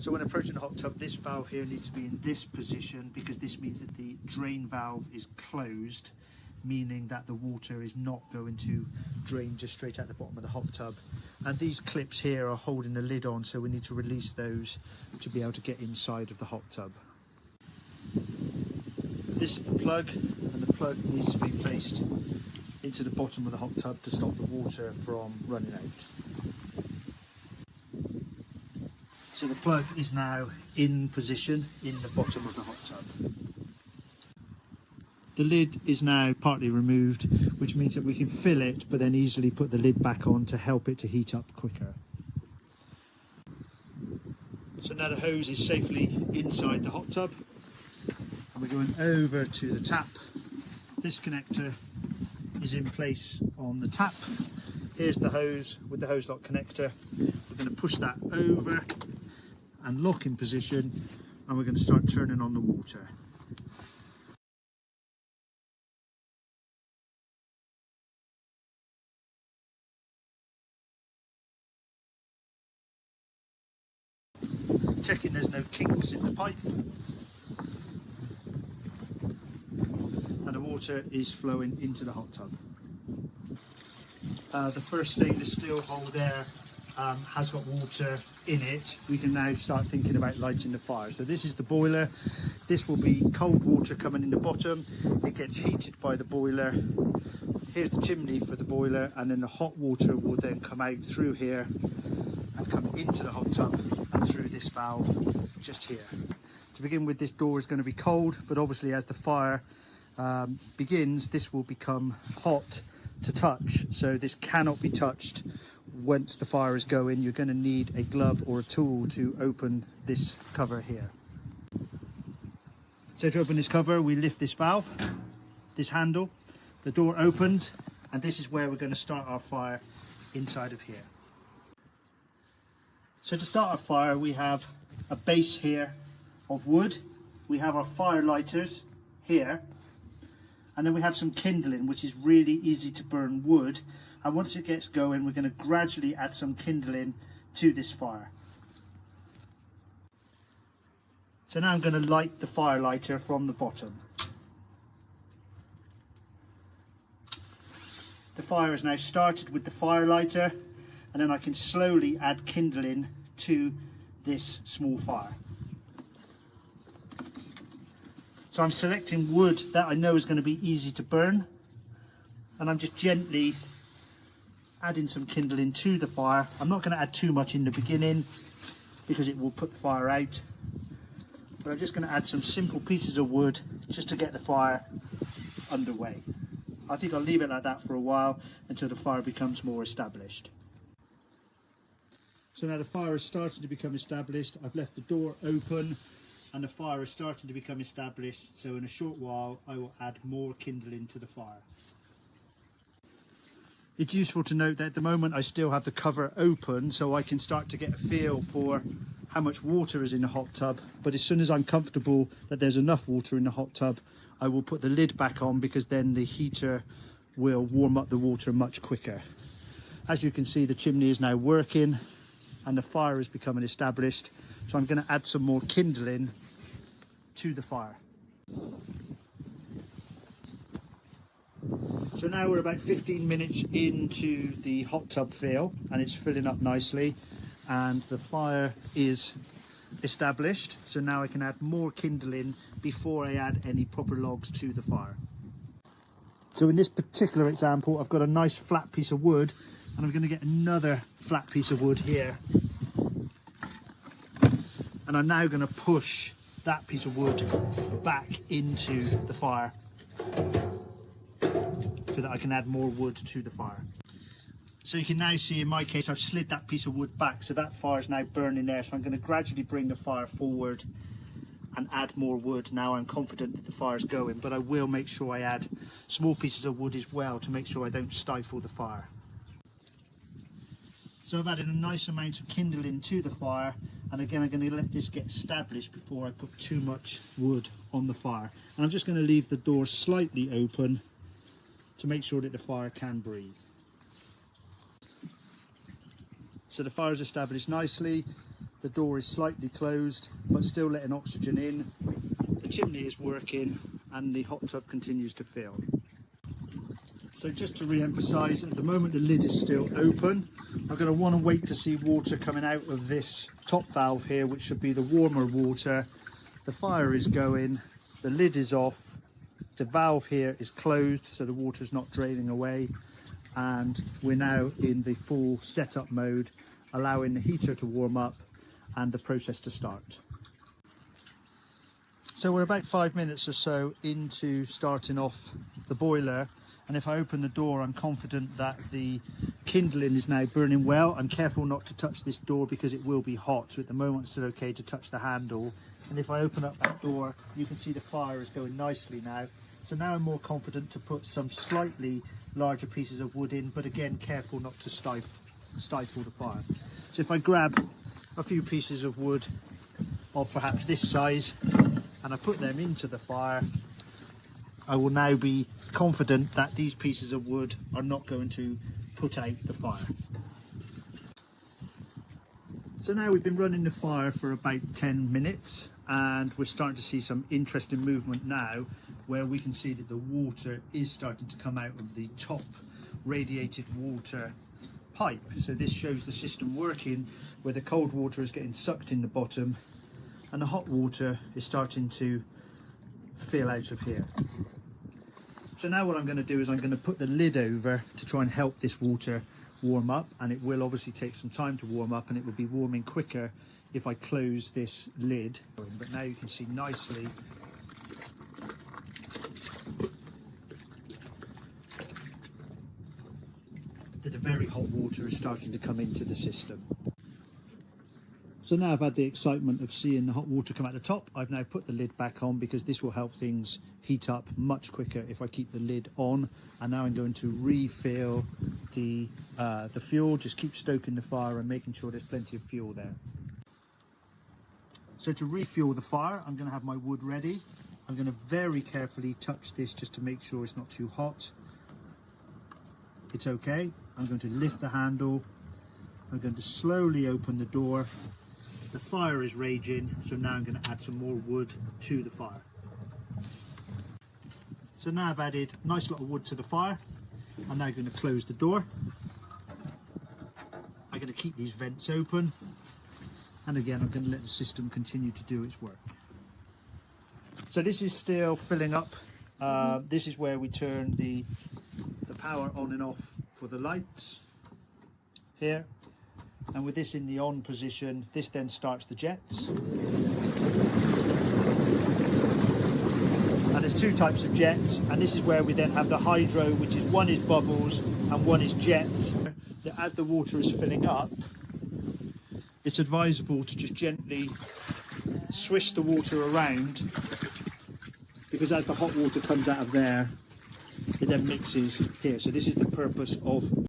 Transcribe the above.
So when approaching the hot tub, this valve here needs to be in this position because this means that the drain valve is closed, meaning that the water is not going to drain just straight at the bottom of the hot tub. And these clips here are holding the lid on, so we need to release those to be able to get inside of the hot tub. This is the plug, and the plug needs to be placed into the bottom of the hot tub to stop the water from running out. So the plug is now in position in the bottom of the hot tub. The lid is now partly removed, which means that we can fill it but then easily put the lid back on to help it to heat up quicker. So now the hose is safely inside the hot tub, and we're going over to the tap. This connector is in place on the tap. Here's the hose with the hose lock connector. We're going to push that over and lock in position, and we're going to start turning on the water. Checking there's no kinks in the pipe, and the water is flowing into the hot tub. The first stainless steel hole there has got water in it. We can now start thinking about lighting the fire. So this is the boiler. This will be cold water coming in the bottom. It gets heated by the boiler. Here's the chimney for the boiler, and then the hot water will then come out through here and come into the hot tub and through this valve just here. To begin with, this door is going to be cold, but obviously as the fire begins, this will become hot to touch, so this cannot be touched once the fire is going. You're going to need a glove or a tool to open this cover here. So to open this cover, we lift this valve, this handle, the door opens, and this is where we're going to start our fire inside of here. So to start our fire, we have a base here of wood, we have our fire lighters here, and then we have some kindling, which is really easy to burn wood. And once it gets going, we're going to gradually add some kindling to this fire. So now I'm going to light the fire lighter from the bottom. The fire is now started with the fire lighter, and then I can slowly add kindling to this small fire. So I'm selecting wood that I know is going to be easy to burn, and I'm just gently adding some kindling to the fire. I'm not going to add too much in the beginning because it will put the fire out, but I'm just going to add some simple pieces of wood just to get the fire underway. I think I'll leave it like that for a while until the fire becomes more established. So now the fire is starting to become established. I've left the door open and the fire is starting to become established, so in a short while I will add more kindling to the fire. It's useful to note that at the moment I still have the cover open, so I can start to get a feel for how much water is in the hot tub, but as soon as I'm comfortable that there's enough water in the hot tub, I will put the lid back on, because then the heater will warm up the water much quicker. As you can see, the chimney is now working and the fire is becoming established, so I'm going to add some more kindling to the fire. So now we're about 15 minutes into the hot tub fill, and it's filling up nicely and the fire is established. So now I can add more kindling before I add any proper logs to the fire. So in this particular example, I've got a nice flat piece of wood, and I'm going to get another flat piece of wood here, and I'm now going to push that piece of wood back into the fire so that I can add more wood to the fire. So you can now see in my case I've slid that piece of wood back, so that fire is now burning there. So I'm going to gradually bring the fire forward and add more wood. Now I'm confident that the fire is going, but I will make sure I add small pieces of wood as well to make sure I don't stifle the fire. So I've added a nice amount of kindling to the fire, and again I'm going to let this get established before I put too much wood on the fire. And I'm just going to leave the door slightly open to make sure that the fire can breathe. So the fire is established nicely, The door is slightly closed, but still letting oxygen in. The chimney is working and the hot tub continues to fill. So just to re-emphasise, at the moment the lid is still open. I'm going to want to wait to see water coming out of this top valve here, which should be the warmer water. The fire is going, the lid is off, the valve here is closed so the water is not draining away, and we're now in the full setup mode, allowing the heater to warm up and the process to start. So we're about 5 minutes or so into starting off the boiler, and if I open the door I'm confident that the kindling is now burning well. I'm careful not to touch this door because it will be hot, so at the moment it's still okay to touch the handle. And if I open up that door you can see the fire is going nicely now. So now I'm more confident to put some slightly larger pieces of wood in, but again careful not to stifle the fire. So if I grab a few pieces of wood of perhaps this size and I put them into the fire, I will now be confident that these pieces of wood are not going to put out the fire. So now we've been running the fire for about 10 minutes and we're starting to see some interesting movement now, where we can see that the water is starting to come out of the top radiated water pipe. So this shows the system working, where the cold water is getting sucked in the bottom and the hot water is starting to fill out of here. So now what I'm going to do is I'm going to put the lid over to try and help this water warm up, and it will obviously take some time to warm up and it will be warming quicker if I close this lid. But now you can see nicely that the very hot water is starting to come into the system. So now I've had the excitement of seeing the hot water come out the top, I've now put the lid back on because this will help things heat up much quicker if I keep the lid on. And now I'm going to refill the fuel. Just keep stoking the fire and making sure there's plenty of fuel there. So to refuel the fire, I'm going to have my wood ready. I'm going to very carefully touch this just to make sure it's not too hot. It's okay. I'm going to lift the handle. I'm going to slowly open the door. The fire is raging, so now I'm going to add some more wood to the fire. So now I've added a nice lot of wood to the fire. I'm now going to close the door. I'm going to keep these vents open. And again, I'm going to let the system continue to do its work. So this is still filling up. This is where we turn the power on and off for the lights here. And with this in the on position, this then starts the jets. And there's two types of jets, and this is where we then have the hydro, which is one is bubbles and one is jets. As the water is filling up, it's advisable to just gently swish the water around, because as the hot water comes out of there, it then mixes here. So this is the purpose of